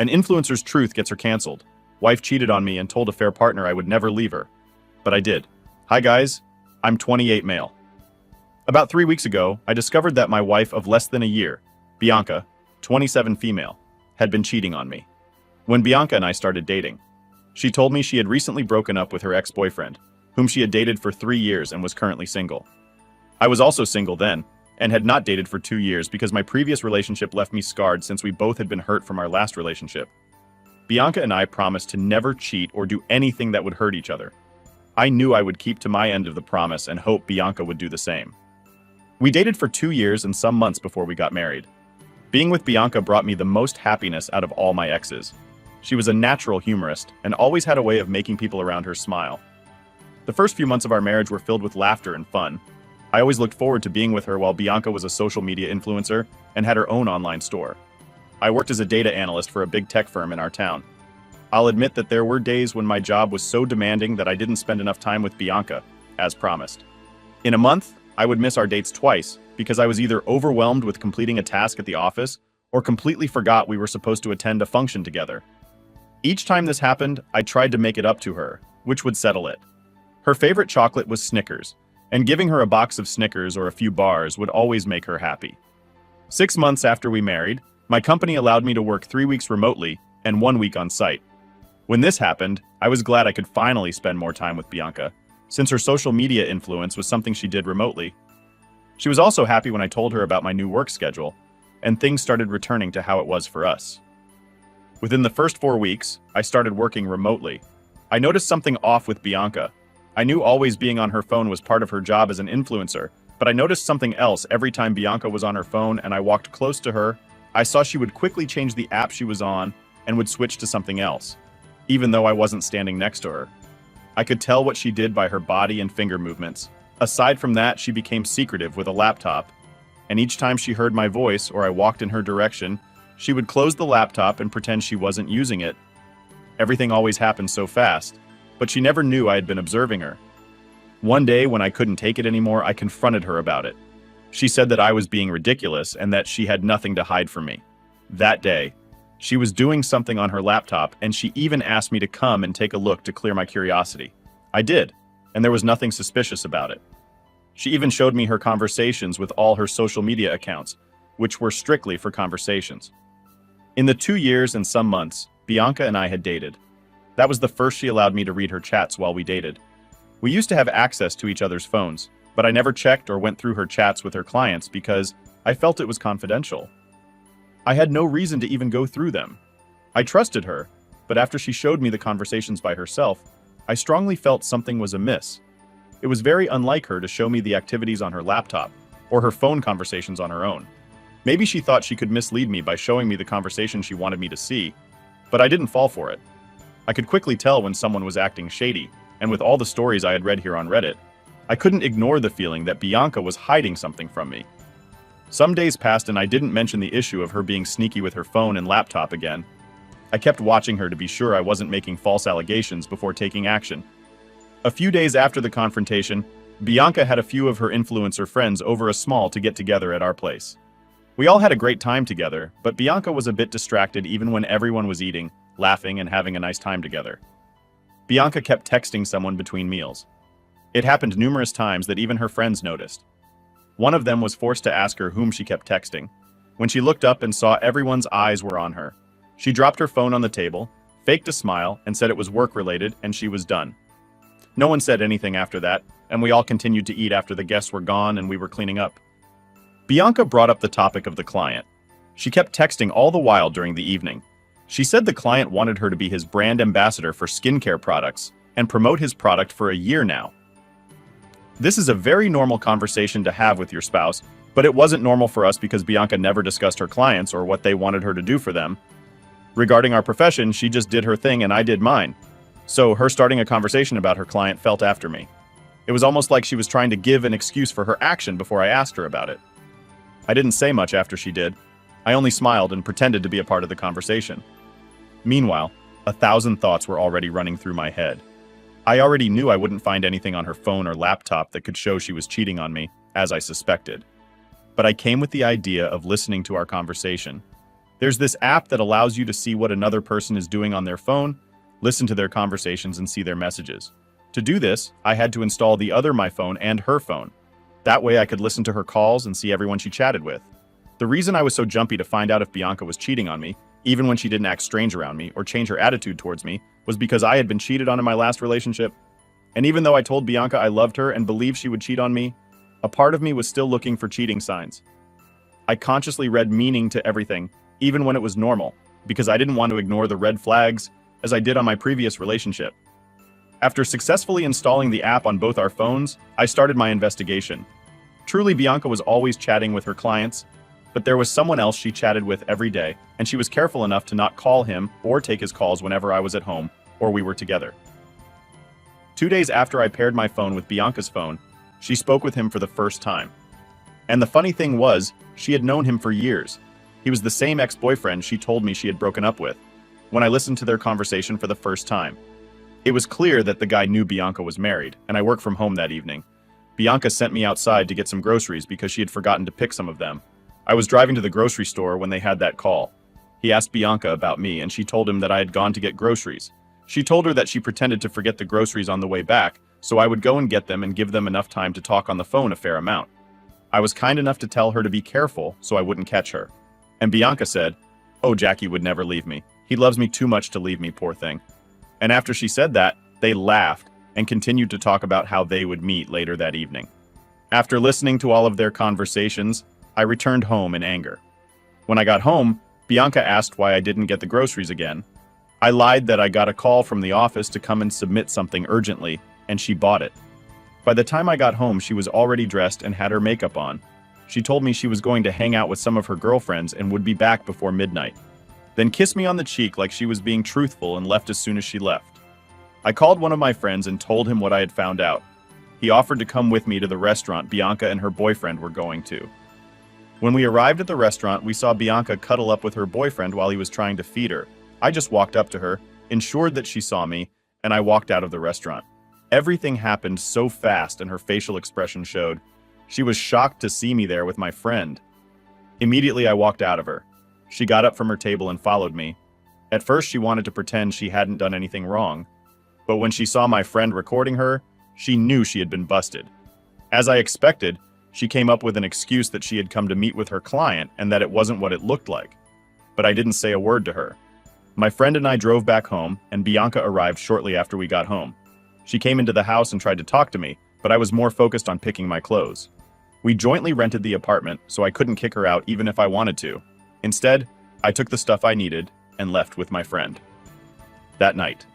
An influencer's truth gets her canceled. Wife cheated on me and told a fair partner I would never leave her. But I did. Hi guys, I'm 28 male. About 3 weeks ago, I discovered that my wife of less than a year, Bianca, 27 female, had been cheating on me. When Bianca and I started dating, she told me she had recently broken up with her ex-boyfriend, whom she had dated for 3 years and was currently single. I was also single then, and had not dated for 2 years because my previous relationship left me scarred since we both had been hurt from our last relationship. Bianca and I promised to never cheat or do anything that would hurt each other. I knew I would keep to my end of the promise and hope Bianca would do the same. We dated for 2 years and some months before we got married. Being with Bianca brought me the most happiness out of all my exes. She was a natural humorist and always had a way of making people around her smile. The first few months of our marriage were filled with laughter and fun. I always looked forward to being with her while Bianca was a social media influencer and had her own online store. I worked as a data analyst for a big tech firm in our town. I'll admit that there were days when my job was so demanding that I didn't spend enough time with Bianca, as promised. In a month, I would miss our dates twice because I was either overwhelmed with completing a task at the office or completely forgot we were supposed to attend a function together. Each time this happened, I tried to make it up to her, which would settle it. Her favorite chocolate was Snickers, and giving her a box of Snickers or a few bars would always make her happy. 6 months after we married, my company allowed me to work 3 weeks remotely and 1 week on site. When this happened, I was glad I could finally spend more time with Bianca, since her social media influence was something she did remotely. She was also happy when I told her about my new work schedule, and things started returning to how it was for us. Within the first 4 weeks, I started working remotely. I noticed something off with Bianca. I knew always being on her phone was part of her job as an influencer, but I noticed something else every time Bianca was on her phone and I walked close to her. I saw she would quickly change the app she was on and would switch to something else, even though I wasn't standing next to her. I could tell what she did by her body and finger movements. Aside from that, she became secretive with a laptop, and each time she heard my voice or I walked in her direction, she would close the laptop and pretend she wasn't using it. Everything always happened so fast, but she never knew I had been observing her. One day, when I couldn't take it anymore, I confronted her about it. She said that I was being ridiculous and that she had nothing to hide from me. That day, she was doing something on her laptop, and she even asked me to come and take a look to clear my curiosity. I did, and there was nothing suspicious about it. She even showed me her conversations with all her social media accounts, which were strictly for conversations. In the 2 years and some months, Bianca and I had dated. That was the first she allowed me to read her chats while we dated. We used to have access to each other's phones, but I never checked or went through her chats with her clients because I felt it was confidential. I had no reason to even go through them. I trusted her, but after she showed me the conversations by herself, I strongly felt something was amiss. It was very unlike her to show me the activities on her laptop, or her phone conversations on her own. Maybe she thought she could mislead me by showing me the conversation she wanted me to see, but I didn't fall for it. I could quickly tell when someone was acting shady, and with all the stories I had read here on Reddit, I couldn't ignore the feeling that Bianca was hiding something from me. Some days passed and I didn't mention the issue of her being sneaky with her phone and laptop again. I kept watching her to be sure I wasn't making false allegations before taking action. A few days after the confrontation, Bianca had a few of her influencer friends over a small to get together at our place. We all had a great time together, but Bianca was a bit distracted even when everyone was eating, laughing, and having a nice time together. Bianca kept texting someone between meals. It happened numerous times that even her friends noticed. One of them was forced to ask her whom she kept texting. When she looked up and saw everyone's eyes were on her, she dropped her phone on the table, faked a smile, and said it was work-related and she was done. No one said anything after that, and we all continued to eat after the guests were gone and we were cleaning up. Bianca brought up the topic of the client. She kept texting all the while during the evening. She said the client wanted her to be his brand ambassador for skincare products and promote his product for a year now. This is a very normal conversation to have with your spouse, but it wasn't normal for us because Bianca never discussed her clients or what they wanted her to do for them. Regarding our profession, she just did her thing and I did mine. So her starting a conversation about her client felt after me. It was almost like she was trying to give an excuse for her action before I asked her about it. I didn't say much after she did. I only smiled and pretended to be a part of the conversation. Meanwhile, 1,000 thoughts were already running through my head. I already knew I wouldn't find anything on her phone or laptop that could show she was cheating on me, as I suspected. But I came with the idea of listening to our conversation. There's this app that allows you to see what another person is doing on their phone, listen to their conversations, and see their messages. To do this, I had to install the other my phone and her phone. That way I could listen to her calls and see everyone she chatted with. The reason I was so jumpy to find out if Bianca was cheating on me, even when she didn't act strange around me or change her attitude towards me, was because I had been cheated on in my last relationship. And even though I told Bianca I loved her and believed she would cheat on me, a part of me was still looking for cheating signs. I consciously read meaning to everything, even when it was normal, because I didn't want to ignore the red flags as I did on my previous relationship. After successfully installing the app on both our phones, I started my investigation. Truly, Bianca was always chatting with her clients, but there was someone else she chatted with every day, and she was careful enough to not call him or take his calls whenever I was at home or we were together. 2 days after I paired my phone with Bianca's phone, she spoke with him for the first time. And the funny thing was, she had known him for years. He was the same ex-boyfriend she told me she had broken up with, when I listened to their conversation for the first time. It was clear that the guy knew Bianca was married, and I worked from home that evening. Bianca sent me outside to get some groceries because she had forgotten to pick some of them. I was driving to the grocery store when they had that call. He asked Bianca about me, and she told him that I had gone to get groceries. She told her that she pretended to forget the groceries on the way back, so I would go and get them and give them enough time to talk on the phone a fair amount. I was kind enough to tell her to be careful so I wouldn't catch her. And Bianca said, "Oh, Jackie would never leave me. He loves me too much to leave me, poor thing." And after she said that, they laughed and continued to talk about how they would meet later that evening. After listening to all of their conversations, I returned home in anger. When I got home, Bianca asked why I didn't get the groceries again. I lied that I got a call from the office to come and submit something urgently, and she bought it. By the time I got home, she was already dressed and had her makeup on. She told me she was going to hang out with some of her girlfriends and would be back before midnight. Then kissed me on the cheek like she was being truthful and left as soon as she left. I called one of my friends and told him what I had found out. He offered to come with me to the restaurant Bianca and her boyfriend were going to. When we arrived at the restaurant, we saw Bianca cuddle up with her boyfriend while he was trying to feed her. I just walked up to her, ensured that she saw me, and I walked out of the restaurant. Everything happened so fast and her facial expression showed. She was shocked to see me there with my friend. Immediately I walked out of her. She got up from her table and followed me. At first she wanted to pretend she hadn't done anything wrong, but when she saw my friend recording her, she knew she had been busted. As I expected, she came up with an excuse that she had come to meet with her client and that it wasn't what it looked like. But I didn't say a word to her. My friend and I drove back home, and Bianca arrived shortly after we got home. She came into the house and tried to talk to me, but I was more focused on picking my clothes. We jointly rented the apartment, so I couldn't kick her out even if I wanted to. Instead, I took the stuff I needed and left with my friend. That night.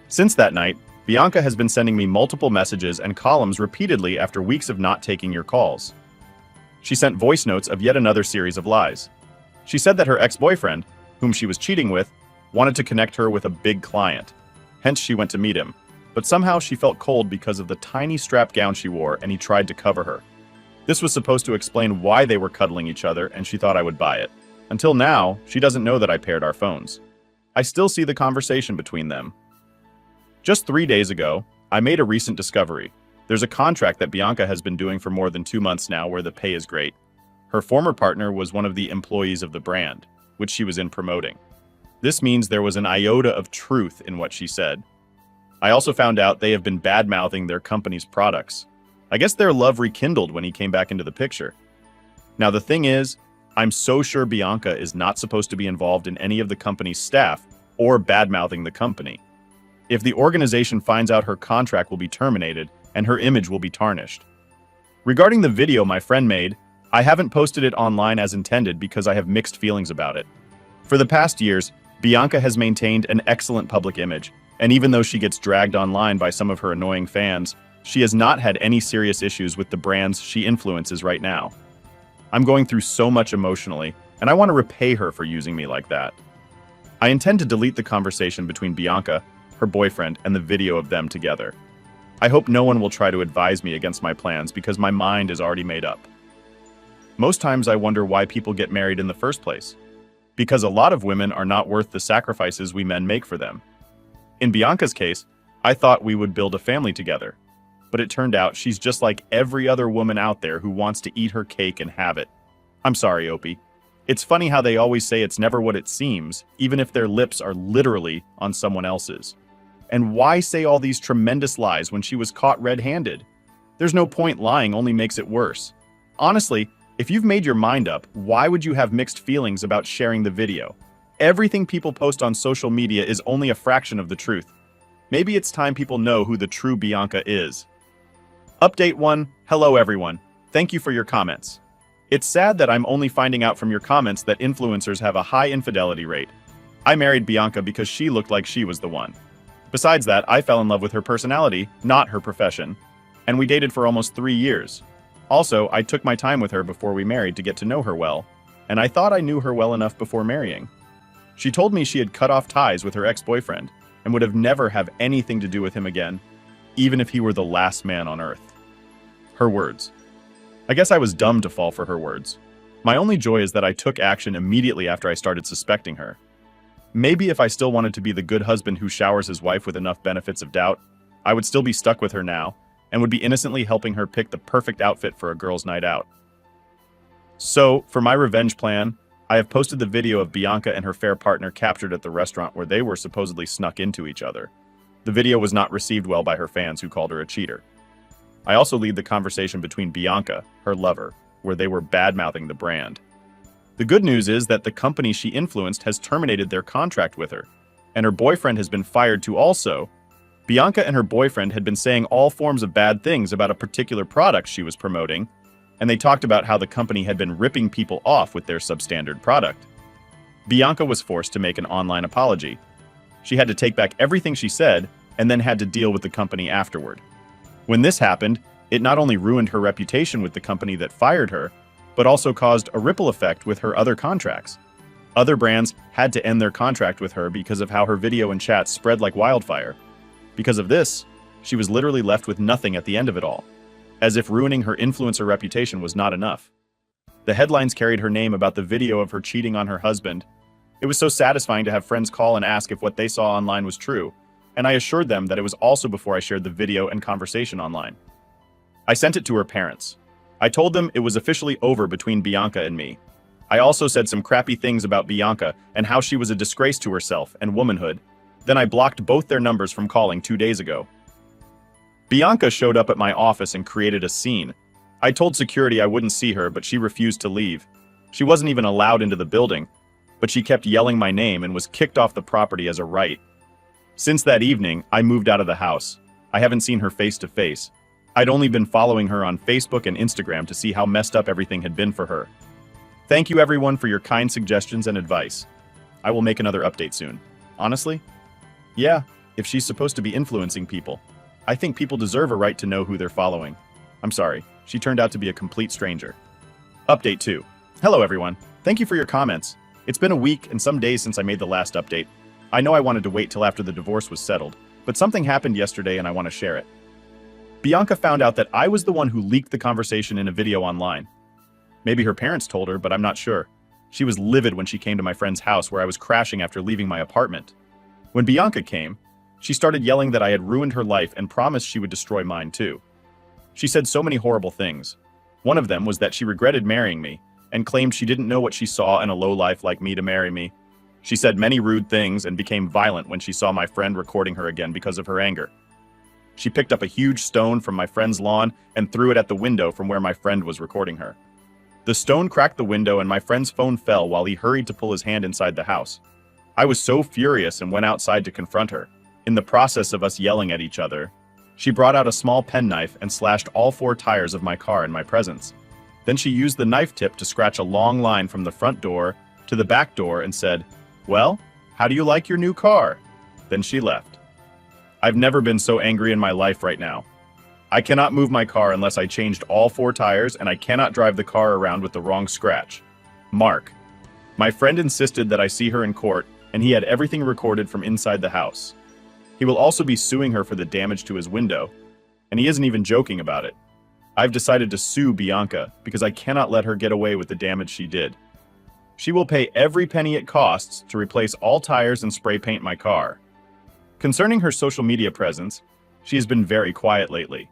Since that night, Bianca has been sending me multiple messages and columns repeatedly after weeks of not taking your calls. She sent voice notes of yet another series of lies. She said that her ex-boyfriend, whom she was cheating with, wanted to connect her with a big client. Hence, she went to meet him. But somehow she felt cold because of the tiny strap gown she wore, and he tried to cover her. This was supposed to explain why they were cuddling each other, and she thought I would buy it. Until now, she doesn't know that I paired our phones. I still see the conversation between them. Just 3 days ago, I made a recent discovery. There's a contract that Bianca has been doing for more than 2 months now where the pay is great. Her former partner was one of the employees of the brand, which she was in promoting. This means there was an iota of truth in what she said. I also found out they have been bad-mouthing their company's products. I guess their love rekindled when he came back into the picture. Now the thing is, I'm so sure Bianca is not supposed to be involved in any of the company's staff or bad-mouthing the company. If the organization finds out, her contract will be terminated and her image will be tarnished. Regarding the video my friend made, I haven't posted it online as intended because I have mixed feelings about it. For the past years, Bianca has maintained an excellent public image, and even though she gets dragged online by some of her annoying fans, she has not had any serious issues with the brands she influences right now. I'm going through so much emotionally, and I want to repay her for using me like that. I intend to delete the conversation between Bianca, her boyfriend, and the video of them together. I hope no one will try to advise me against my plans because my mind is already made up. Most times I wonder why people get married in the first place. Because a lot of women are not worth the sacrifices we men make for them. In Bianca's case, I thought we would build a family together. But it turned out she's just like every other woman out there who wants to eat her cake and have it. I'm sorry, Opie. It's funny how they always say it's never what it seems, even if their lips are literally on someone else's. And why say all these tremendous lies when she was caught red-handed? There's no point lying, only makes it worse. Honestly, if you've made your mind up, why would you have mixed feelings about sharing the video? Everything people post on social media is only a fraction of the truth. Maybe it's time people know who the true Bianca is. Update 1. Hello everyone. Thank you for your comments. It's sad that I'm only finding out from your comments that influencers have a high infidelity rate. I married Bianca because she looked like she was the one. Besides that, I fell in love with her personality, not her profession. And we dated for almost 3 years. Also, I took my time with her before we married to get to know her well, and I thought I knew her well enough before marrying. She told me she had cut off ties with her ex-boyfriend and would have never have anything to do with him again, even if he were the last man on earth. Her words. I guess I was dumb to fall for her words. My only joy is that I took action immediately after I started suspecting her. Maybe if I still wanted to be the good husband who showers his wife with enough benefits of doubt, I would still be stuck with her now and would be innocently helping her pick the perfect outfit for a girl's night out. So, for my revenge plan, I have posted the video of Bianca and her fair partner captured at the restaurant where they were supposedly snuck into each other. The video was not received well by her fans who called her a cheater. I also lead the conversation between Bianca, her lover, where they were bad-mouthing the brand. The good news is that the company she influenced has terminated their contract with her, and her boyfriend has been fired too also. Bianca and her boyfriend had been saying all forms of bad things about a particular product she was promoting, and they talked about how the company had been ripping people off with their substandard product. Bianca was forced to make an online apology. She had to take back everything she said, and then had to deal with the company afterward. When this happened, it not only ruined her reputation with the company that fired her, but also caused a ripple effect with her other contracts. Other brands had to end their contract with her because of how her video and chat spread like wildfire. Because of this, she was literally left with nothing at the end of it all, as if ruining her influencer reputation was not enough. The headlines carried her name about the video of her cheating on her husband. It was so satisfying to have friends call and ask if what they saw online was true, and I assured them that it was also before I shared the video and conversation online. I sent it to her parents. I told them it was officially over between Bianca and me. I also said some crappy things about Bianca and how she was a disgrace to herself and womanhood. Then I blocked both their numbers from calling 2 days ago. Bianca showed up at my office and created a scene. I told security I wouldn't see her, but she refused to leave. She wasn't even allowed into the building, but she kept yelling my name and was kicked off the property as a right. Since that evening, I moved out of the house. I haven't seen her face to face. I'd only been following her on Facebook and Instagram to see how messed up everything had been for her. Thank you everyone for your kind suggestions and advice. I will make another update soon. Honestly? Yeah, if she's supposed to be influencing people. I think people deserve a right to know who they're following. I'm sorry, she turned out to be a complete stranger. Update 2. Hello everyone. Thank you for your comments. It's been a week and some days since I made the last update. I know I wanted to wait till after the divorce was settled, but something happened yesterday and I want to share it. Bianca found out that I was the one who leaked the conversation in a video online. Maybe her parents told her, but I'm not sure. She was livid when she came to my friend's house where I was crashing after leaving my apartment. When Bianca came, she started yelling that I had ruined her life and promised she would destroy mine too. She said so many horrible things. One of them was that she regretted marrying me and claimed she didn't know what she saw in a lowlife like me to marry me. She said many rude things and became violent when she saw my friend recording her again because of her anger. She picked up a huge stone from my friend's lawn and threw it at the window from where my friend was recording her. The stone cracked the window and my friend's phone fell while he hurried to pull his hand inside the house. I was so furious and went outside to confront her. In the process of us yelling at each other, she brought out a small penknife and slashed all 4 tires of my car in my presence. Then she used the knife tip to scratch a long line from the front door to the back door and said, "Well, how do you like your new car?" Then she left. I've never been so angry in my life right now. I cannot move my car unless I changed all 4 tires, and I cannot drive the car around with the wrong scratch. Mark. My friend insisted that I see her in court, and he had everything recorded from inside the house. He will also be suing her for the damage to his window, and he isn't even joking about it. I've decided to sue Bianca because I cannot let her get away with the damage she did. She will pay every penny it costs to replace all tires and spray paint my car. Concerning her social media presence, she has been very quiet lately.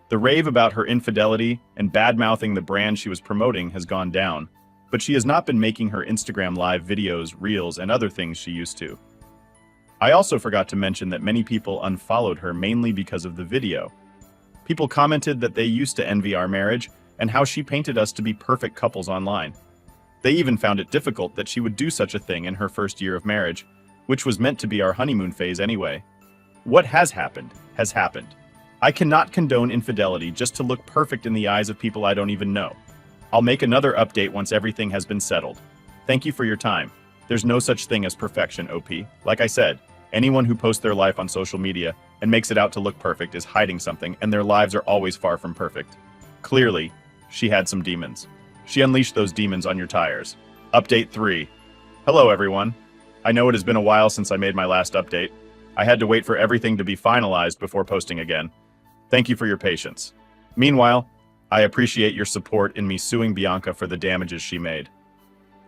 The rave about her infidelity and bad-mouthing the brand she was promoting has gone down. but she has not been making her Instagram live videos, reels, and other things she used to. I also forgot to mention that many people unfollowed her mainly because of the video. People commented that they used to envy our marriage and how she painted us to be perfect couples online. They even found it difficult that she would do such a thing in her first year of marriage, which was meant to be our honeymoon phase anyway. What has happened, has happened. I cannot condone infidelity just to look perfect in the eyes of people I don't even know. I'll make another update once everything has been settled. Thank you for your time. There's no such thing as perfection, OP. Like I said, anyone who posts their life on social media and makes it out to look perfect is hiding something, and their lives are always far from perfect. Clearly, she had some demons. She unleashed those demons on your tires. Update 3. Hello, everyone. I know it has been a while since I made my last update. I had to wait for everything to be finalized before posting again. Thank you for your patience. Meanwhile, I appreciate your support in me suing Bianca for the damages she made.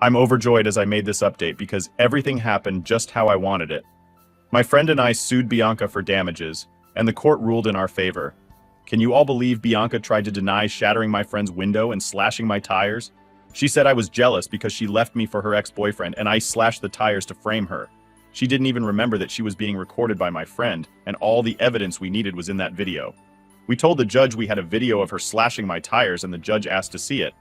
I'm overjoyed as I made this update because everything happened just how I wanted it. My friend and I sued Bianca for damages, and the court ruled in our favor. Can you all believe Bianca tried to deny shattering my friend's window and slashing my tires? She said I was jealous because she left me for her ex-boyfriend and I slashed the tires to frame her. She didn't even remember that she was being recorded by my friend, and all the evidence we needed was in that video. We told the judge we had a video of her slashing my tires and the judge asked to see it.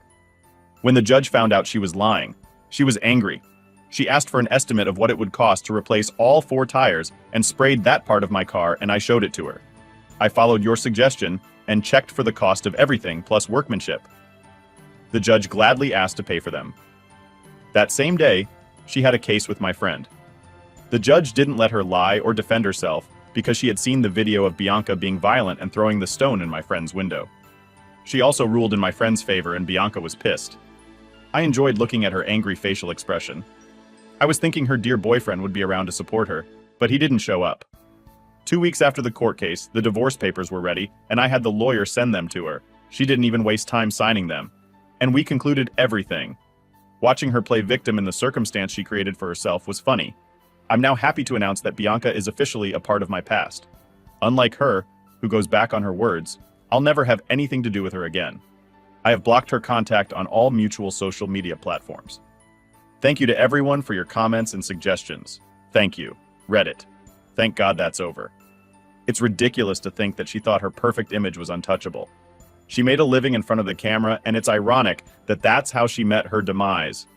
When the judge found out she was lying, she was angry. She asked for an estimate of what it would cost to replace all 4 tires and sprayed that part of my car, and I showed it to her. I followed your suggestion and checked for the cost of everything plus workmanship. The judge gladly asked to pay for them. That same day, she had a case with my friend. The judge didn't let her lie or defend herself because she had seen the video of Bianca being violent and throwing the stone in my friend's window. She also ruled in my friend's favor and Bianca was pissed. I enjoyed looking at her angry facial expression. I was thinking her dear boyfriend would be around to support her, but he didn't show up. 2 weeks after the court case, the divorce papers were ready, and I had the lawyer send them to her. She didn't even waste time signing them. And we concluded everything. Watching her play victim in the circumstance she created for herself was funny. I'm now happy to announce that Bianca is officially a part of my past. Unlike her, who goes back on her words, I'll never have anything to do with her again. I have blocked her contact on all mutual social media platforms. Thank you to everyone for your comments and suggestions. Thank you, Reddit. Thank God that's over. It's ridiculous to think that she thought her perfect image was untouchable. She made a living in front of the camera, and it's ironic that that's how she met her demise.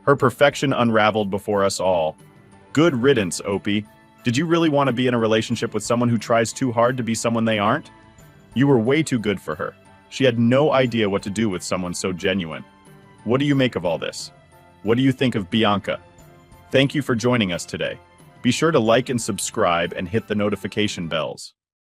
Her perfection unraveled before us all. Good riddance, Opie. Did you really want to be in a relationship with someone who tries too hard to be someone they aren't? You were way too good for her. She had no idea what to do with someone so genuine. What do you make of all this? What do you think of Bianca? Thank you for joining us today. Be sure to like and subscribe and hit the notification bells.